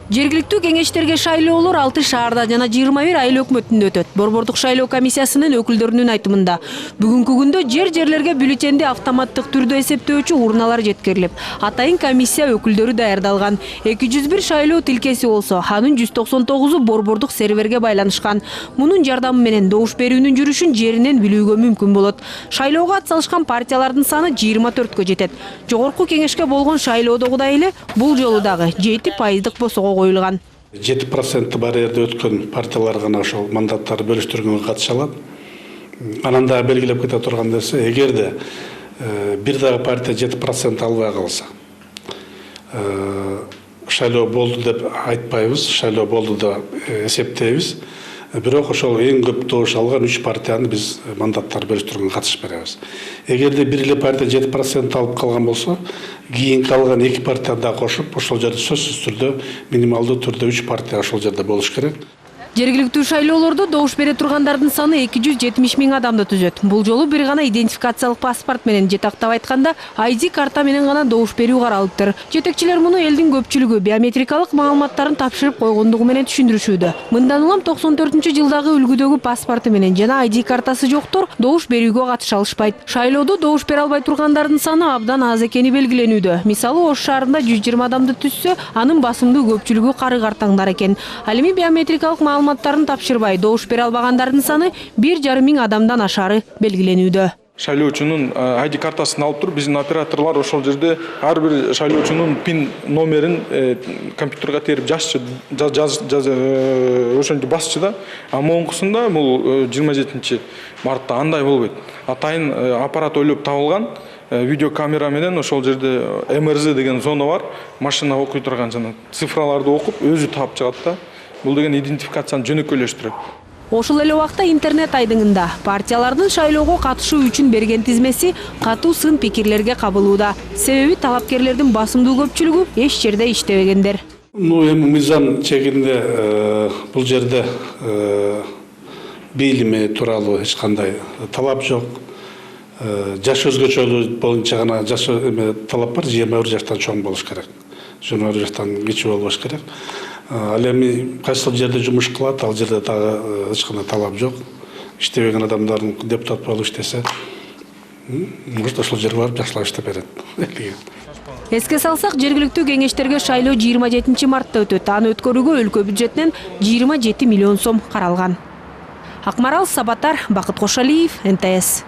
Жергиликтүү кеңештерге шайлоолор 6 шаарда жана 21 айыл өкмөтүндө өтөт. Борбордук шайлоо комиссиясынын өкүлдөрүнүн айтымында бүгүнкү күндө жерлерге бюллетенди автоматтык түрдө эсептөөчү урналар жеткирилип, атайын комиссия өкүлдөрү даярдалган. 201 шайлоо тилкеси болсо, анын 199-у борбордук серверге байланышкан. Мунун жардамы менен добуш берүүнүн жүрүшүн жеринен билүүгө мүмкүн болот. Шайлоого атсалышкан партиялардын саны 24кө жетет. Жогорку кеңешке болгон шайлоодогудай эле бул жолу дагы 7% босого коюлган. 7% барьерде өткөн партиялар гана ошол мандаттарды бөлүштүргөнгө катыша алат. Анан дагы белгилеп кете турган нерсе, эгерде бир дагы партия 7% албай калса, шайлоо болду деп айтпайбыз, шайлоо болду деп эсептейбиз. Бирок ошол эң көп добуш алган 3 партияны биз мандаттарды бөлүштүргөнгө катышып беребиз. Эгерде бир эле партия 7% алып калган болсо, кийинки калган 2 партияны да кошуп, ошол жерде сөзсүз түрдө минималдуу түрдө 3 партия ошол жерде болуш керек. Жергиликтүү шайлоолордо добуш бере тургандардын саны 270 000 адамды түзөт. Бул жолу бир гана идентификациялык паспорт менен, жетактап айтканда, ID карта менен гана добуш берүү каралыптыр. Жетекчилер муну элдин көпчүлүгү биометрикалык маалыматтарын тапшырып койгондугу менен түшүндүрүшүүдө. Мындан улам 94-жылдагы үлгүдөгү паспорту менен жана ID картасы жоктор добуш берүүгө катыша алышпайт. Шайлоодо добуш бере албай тургандардын саны абдан аз экени белгиленүүдө. Мисалы, Ош шаарында 120 адамды түзсө, анын басымдуу көпчүлүгү кары-картаңдар экен. Ал эми биометрикалык маалыматтарын тапшырбай добуш бере албагандардын саны 1,5 миң адамдан ашары белгиленүүдө. Шайлоочунун ID картасын алып туруп, биздин операторлор ошол жерде ар бир шайлоочунун пин номерин компьютерге терип жазчы, ошентип басчы да. А моңкусунда бул 27 мартта андай болбойт. Атайын аппарат ойлоп табылган. Видеокамера менен ошол жерде МРЗ деген зона бар. Машина окуй турган жана цифраларды окуп өзү таап чыгат да. Бул деген идентификацияны жөнөкөйлөштүрөт. Ошол эле убакта интернет айдыңында партиялардын шайлоого катышуу үчүн берген тизмеси катуу сын пикирлерге кабылууда. Себеби талапкерлердин басымдуу көпчүлүгү эч жерде иштебегендер. Эми мыйзам чегинде бул жерде билими тууралуу эч кандай талап жок. Жаш өзгөчөлүгү боюнча гана жаш талап бар, 21 жаштан чоң болуш керек. 21 жаштан кичи болбош керек. Ал эми кайсыл жерде жумуш кылат, ал жерде дагы эч кандай талап жок. Иштебеген адамдардын депутат болуп иштесе, может ошол жерге барып жакшылап иштеп берет. Эске салсак, жергиликтүү кеңештерге шайлоо 27 мартта өтөт. Аны өткөрүүгө өлкө бюджетинен 27 миллион сом каралган. Акмарал Сабатар, Бакыт Кошалиев, НТС.